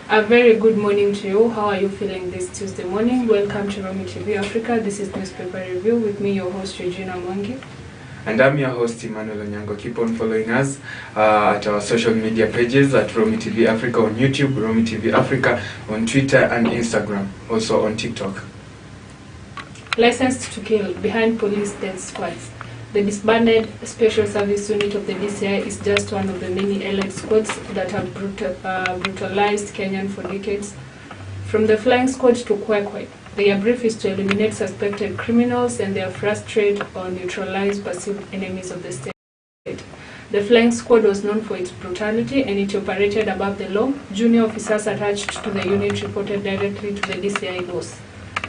A very good morning to you. How are you feeling this Tuesday morning? Welcome to Romi TV Africa. This is Newspaper Review with me, your host Regina Mwangi. And I'm your host Emmanuel Onyango. Keep on following us at our social media pages at Romi TV Africa on YouTube, Romi TV Africa on Twitter and Instagram, also on TikTok. Licensed to kill behind police death squads. The disbanded Special Service Unit of the DCI is just one of the many allied squads that have brutalized Kenyan for decades. From the flying squad to Kwekwe, their brief is to eliminate suspected criminals and their frustrate or neutralize perceived enemies of the state. The flying squad was known for its brutality and it operated above the law. Junior officers attached to the unit reported directly to the DCI boss.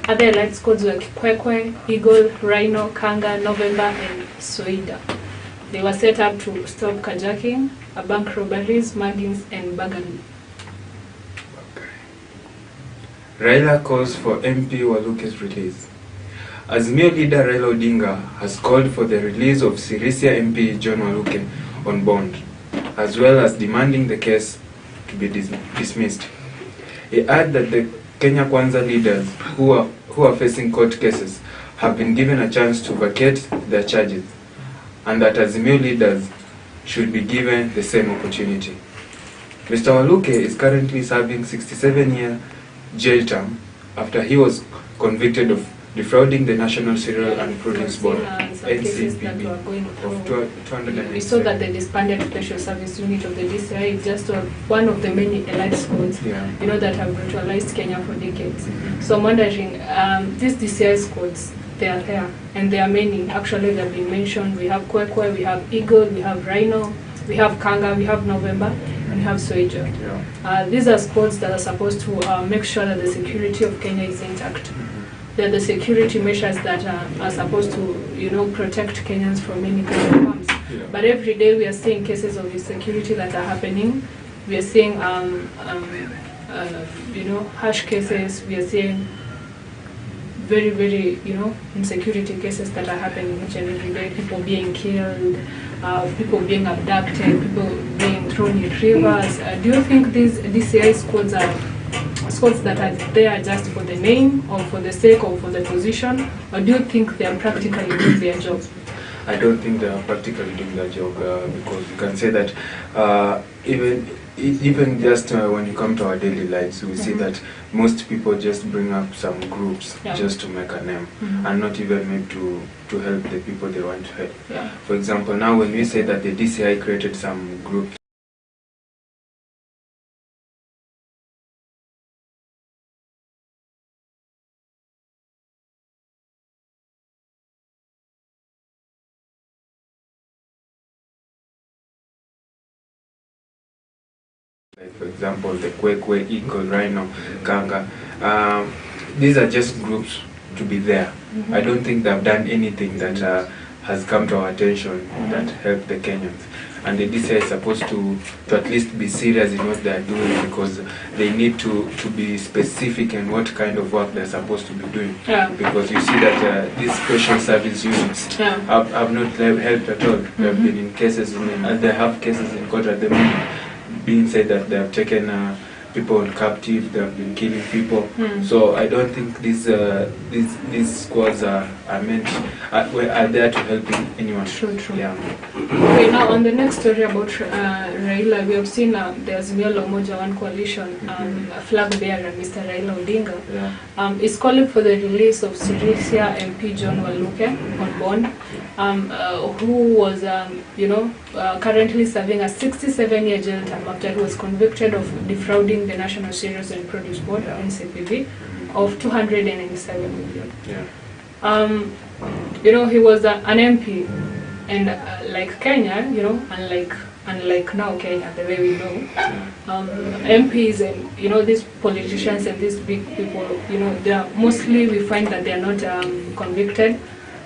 Other allied squads were Kwekwe, Eagle, Rhino, Kanga, November, and Soida. They were set up to stop carjacking, bank robberies, muggings, and burglary. Raila calls for MP Waluke's release. Azimio leader Raila Odinga has called for the release of Sirisia MP John Waluke on bond, as well as demanding the case to be dismissed. He added that the Kenya Kwanza leaders who are facing court cases have been given a chance to vacate their charges, and that Azimio leaders should be given the same opportunity. Mr. Waluke is currently serving 67-year jail term after he was convicted of defrauding the National Cereal and Produce Board (NCPB) of 280. We saw that the disbanded Special Service Unit of the DCI is just one of the many allied squads, that have brutalized Kenya for decades. So I'm wondering, these DCI squads, they are there, and there are many. Actually, they have been mentioned. We have Kwekwe, we have Eagle, we have Rhino, we have Kanga, we have November, and we have Soija. These are squads that are supposed to make sure that the security of Kenya is intact. They're the security measures that are supposed to, protect Kenyans from any kind of harms. But every day we are seeing cases of insecurity that are happening. We are seeing, harsh cases. We are seeing very, very, insecurity cases that are happening each and every day. People being killed, people being abducted, people being thrown in rivers. Do you think these DCI squads are squads that are there just for the name or for the sake or for the position, or do you think they are practically doing their job? I don't think they are practically doing their job because you can say that even just when you come to our daily lives, we see that most people just bring up some groups just to make a name and not even maybe to help the people they want to help. For example, now when we say that the DCI created some groups, like for example the Kwekwe, Eagle, Rhino, Kanga, these are just groups to be there. I don't think they've done anything that has come to our attention that helped the Kenyans. And the DCI is supposed to at least be serious in what they are doing, because they need to be specific in what kind of work they're supposed to be doing. Because you see that these special service units have not helped at all. They have been in cases, and they have cases in court at the moment being said that they have taken people in captive, they have been killing people. So I don't think these squads are meant are there to help anyone. True. Okay, now on the next story about Raila, we have seen the Azimio la Umoja One coalition flag bearer, Mr. Raila Odinga, is calling for the release of Sirisia MP John Waluke on bond, who was currently serving a 67-year jail term after he was convicted of defrauding the National Cereals and Produce Board (NCPB) of 297 million. He was an MP, and like Kenya, unlike now Kenya, the way we know, MPs and these politicians and these big people, they are mostly, we find that they are not convicted.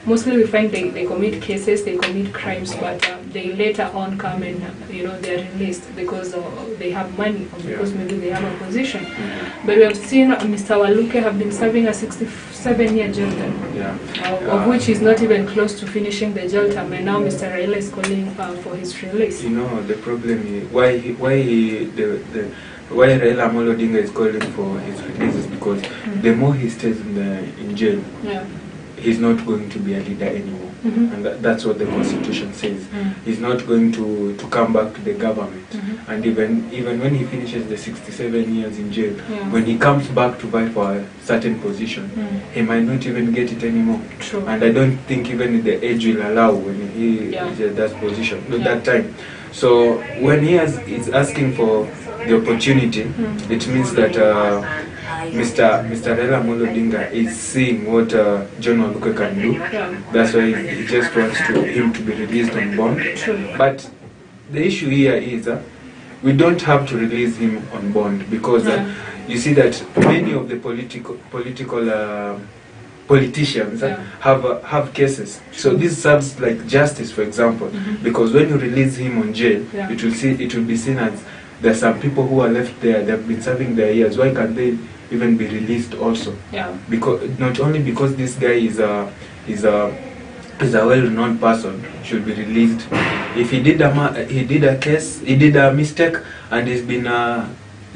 Mostly we find they commit cases, they commit crimes, but they later on come and they're released because they have money or because maybe they have a position. But we have seen Mr. Waluke have been serving a 67-year jail term, of which is not even close to finishing the jail term, and now Mr. Raila is calling for his release. The problem is why why Raila Amolo Odinga is calling for his release is because the more he stays in jail, he's not going to be a leader anymore. And that's what the constitution says. He's not going to come back to the government. And even when he finishes the 67 years in jail, when he comes back to vie for a certain position, he might not even get it anymore. True. And I don't think even the age will allow when he is at that position, that time. So when he is asking for the opportunity, it means that Mr. Raila Amolo Odinga is seeing what John Waluke can do. That's why he just wants him to be released on bond. But the issue here is we don't have to release him on bond because you see that many of the politicians have cases. So this serves like justice, for example, because when you release him on jail, it will be seen as there are some people who are left there. They have been serving their years. Why can't they even be released also? Because not only because this guy is a well-known person should be released. If he did a case, he did a mistake, and he's been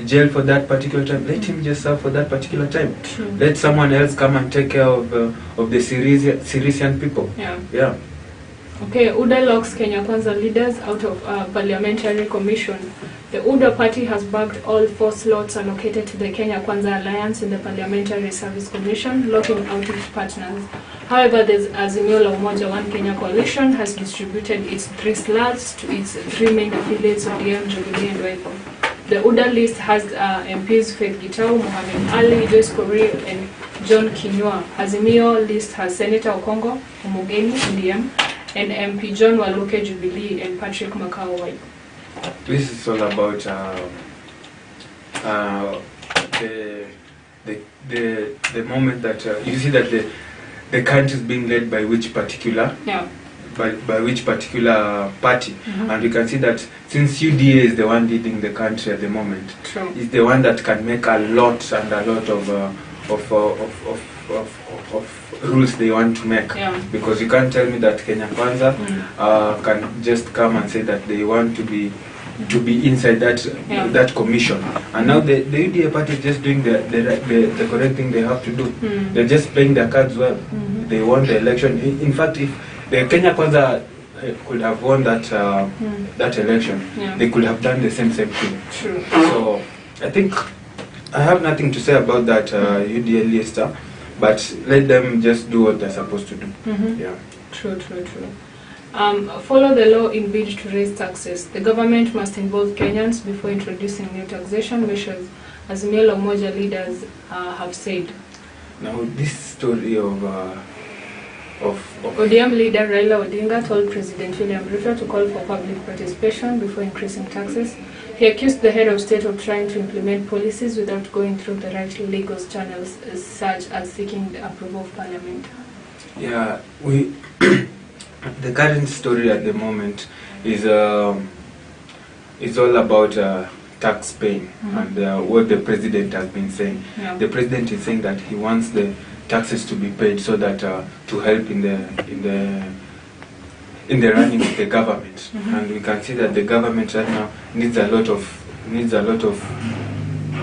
jailed for that particular time, let him just serve for that particular time. Let someone else come and take care of the Syrian people. Okay, UDA locks Kenya Kwanza leaders out of parliamentary commission. The UDA party has bagged all 4 slots allocated to the Kenya Kwanza Alliance in the Parliamentary Service Commission, locking out its partners. However, the Azimio la Umoja One Kenya coalition has distributed its 3 slots to its 3 main affiliates, ODM, Jubilee and Wiper. The UDA list has MPs Faith Gitau, Mohamed Ali, Joyce Korir and John Kinyua. Azimio list has Senator Okongo, Omogeni, ODM, and MP John Waluke, Jubilee, and Patrick Makao, Wiper. This is all about the moment that you see that the country is being led by which particular by which particular party, and you can see that since UDA is the one leading the country at the moment, it's the one that can make a lot of rules they want to make. Because you can't tell me that Kenya Kwanza can just come and say that they want to be inside that commission, and now the UDA party is just doing the correct thing they have to do. They're just playing their cards well. They won the election. In fact, if the Kenya Kwanza could have won that election, they could have done the same thing. So I think I have nothing to say about that UDA list, but let them just do what they're supposed to do. True. Follow the law in bid to raise taxes. The government must involve Kenyans before introducing new taxation measures, as Azimio la Umoja leaders have said. Now, this story of ODM leader Raila Odinga told President William Ruto to call for public participation before increasing taxes. He accused the head of state of trying to implement policies without going through the right legal channels, such as seeking the approval of Parliament. The current story at the moment is all about tax paying and what the president has been saying. The president is saying that he wants the taxes to be paid so that to help in the running of the government. And we can see that the government right now needs a lot of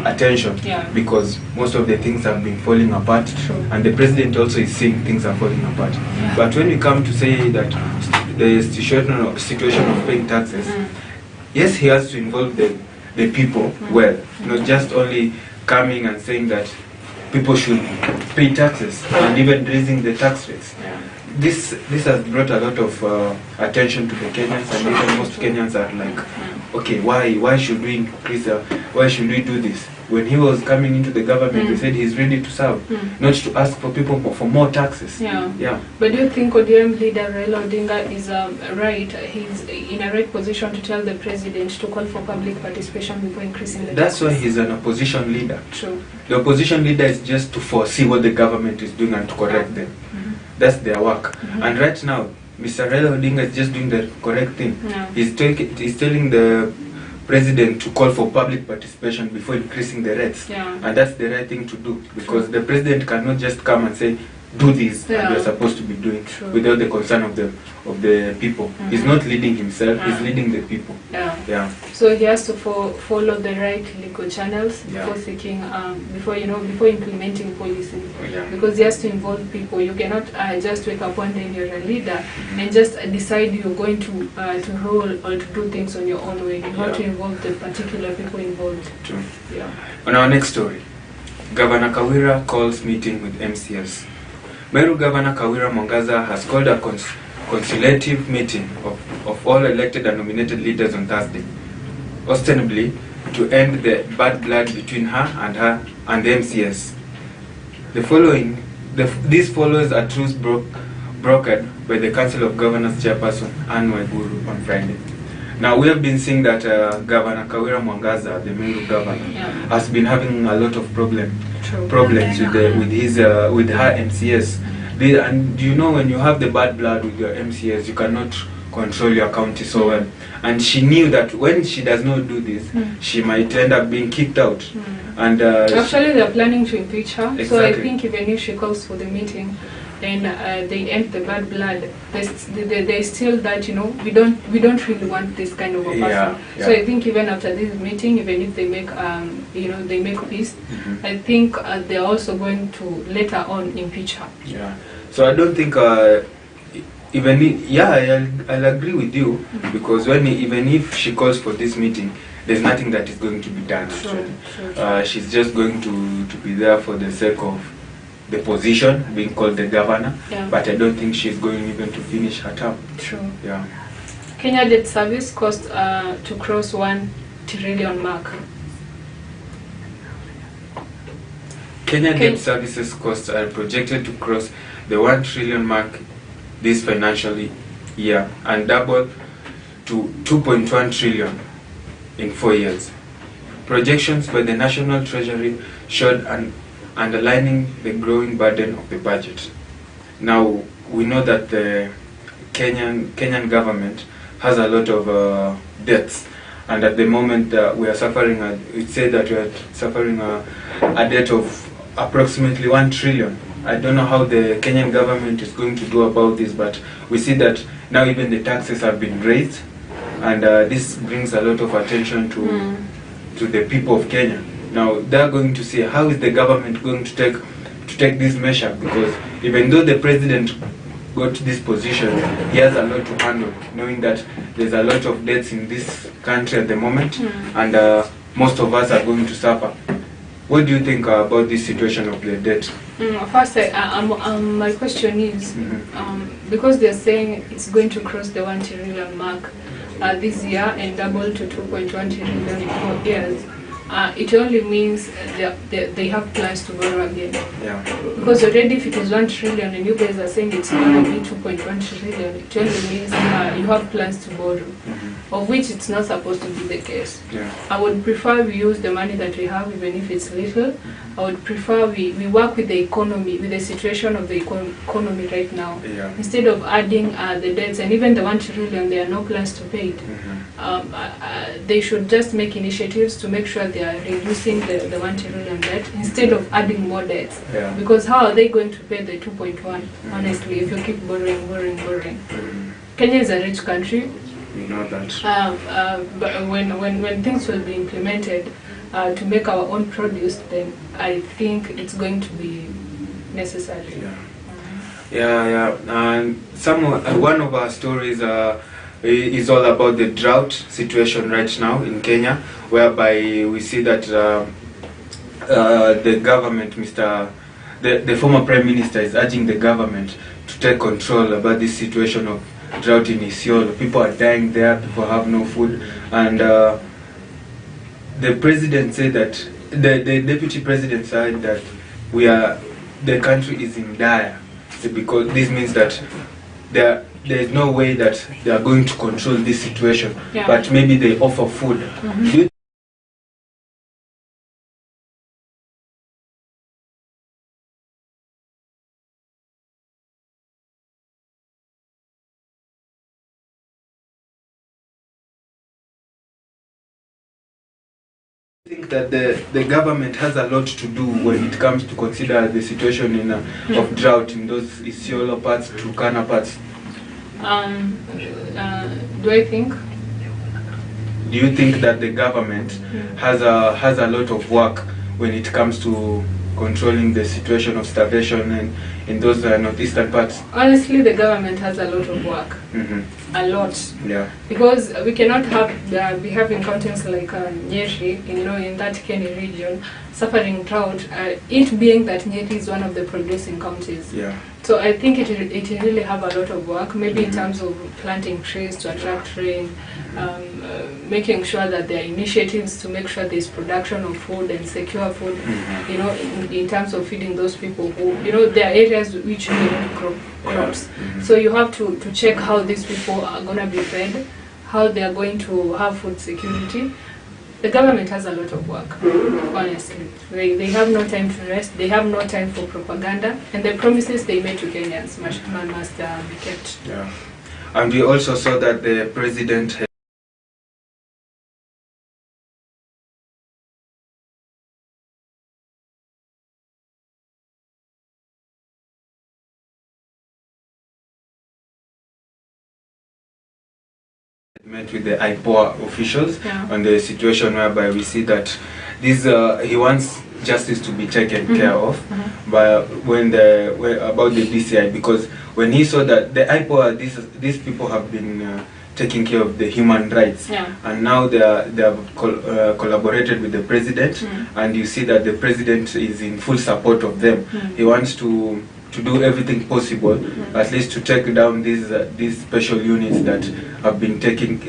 attention, because most of the things have been falling apart, and the president also is seeing things are falling apart. But when we come to say that the situation of paying taxes, yes, he has to involve the people well, not just only coming and saying that people should pay taxes and even raising the tax rates. This has brought a lot of attention to the Kenyans, and even most Kenyans are like, okay, why should we increase? Why should we do this? When he was coming into the government, he said he's ready to serve, not to ask for people for more taxes. But do you think ODM leader Raila Odinga is right? He's in a right position to tell the president to call for public participation before increasing the That's taxes? why he's an opposition leader. True. The opposition leader is just to foresee what the government is doing and to correct them. That's their work. And right now, Mr. Raila Odinga is just doing the correct thing. He's telling the president to call for public participation before increasing the rates. And that's the right thing to do, because the president cannot just come and say, do this, Yeah. and you're supposed to be doing True. without the concern of the people. He's not leading himself, he's leading the people. Yeah. So he has to follow the right legal channels before seeking, before implementing policies. Because he has to involve people. You cannot just wake up one day and you're a leader and just decide you're going to rule or to do things on your own way. You have to involve the particular people involved. True. Yeah. On our next story, Governor Kawira calls meeting with MCS. Meru Governor Kawira Mwangaza has called a consultative meeting of all elected and nominated leaders on Thursday, ostensibly to end the bad blood between her and the MCS. This follows a truce brokered by the Council of Governors Chairperson Anne Waiguru on Friday. Now, we have been seeing that Governor Kawira Mwangaza, the Meru governor, has been having a lot of problems with her MCS. And you know, when you have the bad blood with your MCS, you cannot control your county so well. And she knew that when she does not do this, she might end up being kicked out. And actually, they are planning to impeach her. Exactly. So I think even if she calls for the meeting and they end the bad blood, there's still that, we don't really want this kind of a person. So I think even after this meeting, even if they make they make peace, I think they're also going to later on impeach her. So I don't think I'll agree with you, because even if she calls for this meeting, there's nothing that is going to be done. Actually, she's just going to be there for the sake of the position, being called the governor. But I don't think she's going even to finish her term. Kenya debt service cost to cross 1 trillion mark. Kenya debt services costs are projected to cross the 1 trillion mark this financial year and double to 2.1 trillion in 4 years. Projections by the National Treasury showed underlining the growing burden of the budget. Now, we know that the Kenyan government has a lot of debts, and at the moment we are suffering, it's said that we are suffering a debt of approximately 1 trillion. I don't know how the Kenyan government is going to do about this, but we see that now even the taxes have been raised, and this brings a lot of attention to the people of Kenya. Now they're going to see how is the government going to take this measure, because even though the president got this position, he has a lot to handle, knowing that there's a lot of debts in this country at the moment, and most of us are going to suffer. What do you think about this situation of the debt? First, my question is, because they're saying it's going to cross the 1 trillion mark this year and double to 2.1 trillion in 4 years, it only means they have plans to borrow again. Because already if it is 1 trillion and you guys are saying it's going to be 2.1 trillion, it only means you have plans to borrow, of which it's not supposed to be the case. I would prefer we use the money that we have, even if it's little. I would prefer we work with the economy, with the situation of the economy right now, instead of adding the debts. And even the 1 trillion, there are no plans to pay it. They should just make initiatives to make sure they are reducing the 1 trillion debt instead of adding more debts. Because how are they going to pay the 2.1, honestly, if you keep borrowing? Kenya is a rich country. We know that. But when things will be implemented to make our own produce, then I think it's going to be necessary. And one of our stories is all about the drought situation right now in Kenya, whereby we see that the government, the former Prime Minister, is urging the government to take control about this situation of drought in Isiolo. People are dying there, people have no food, and the president said that, the deputy president said that the country is in dire, because this means that there is no way that they are going to control this situation, but maybe they offer food. I think that the government has a lot to do when it comes to consider the situation in of drought in those Isiolo parts, Turkana parts. Do I think? Do you think that the government has a lot of work when it comes to controlling the situation of starvation in those northeastern parts? Honestly, the government has a lot of work. A lot. Yeah. Because we cannot be having counties like Nyeri, in that Kenya region, suffering drought. It being that Nyeri is one of the producing counties. Yeah. So I think it really have a lot of work, maybe in terms of planting trees to attract rain, making sure that there are initiatives to make sure there's production of food and secure food, in terms of feeding those people who, there are areas which they don't grow crops. So you have to check how these people are going to be fed, how they are going to have food security. The government has a lot of work, honestly. They have no time to rest, they have no time for propaganda, and the promises they made to Kenyans must be kept. Yeah. And we also saw that the president met with the IPOA officials on the situation whereby we see that this he wants justice to be taken care of by about the DCI, because when he saw that the IPOA, these people have been taking care of the human rights, and now they have collaborated with the president, and you see that the president is in full support of them. He wants to do everything possible, at least to take down these special units that have been killing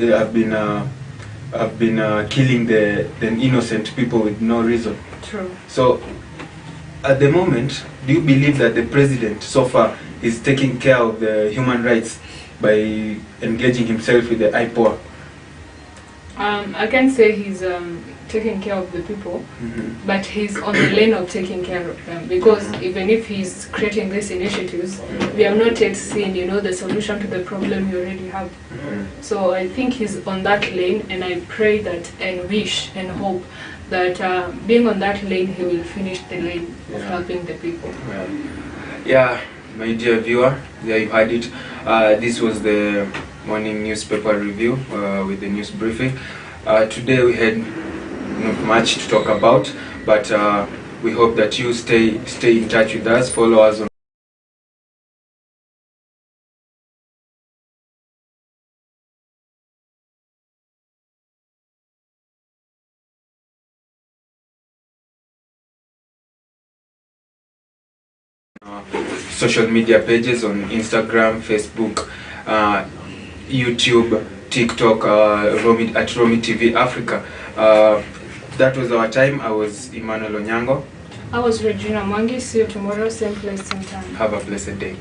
the innocent people with no reason. True. So, at the moment, do you believe that the president so far is taking care of the human rights by engaging himself with the IPOA? I can say he's taking care of the people, but he's on the lane of taking care of them, because even if he's creating these initiatives, we have not yet seen, the solution to the problem you already have. So I think he's on that lane, and I pray that and wish and hope that being on that lane, he will finish the lane of helping the people. Yeah, my dear viewer, there you had it. This was the morning newspaper review with the news briefing. Today we had not much to talk about, but we hope that you stay in touch with us, follow us on social media pages on Instagram, Facebook, YouTube, TikTok, at Romy TV Africa. That was our time. I was Emmanuel Onyango. I was Regina Mwangi. See you tomorrow, same place, same time. Have a blessed day.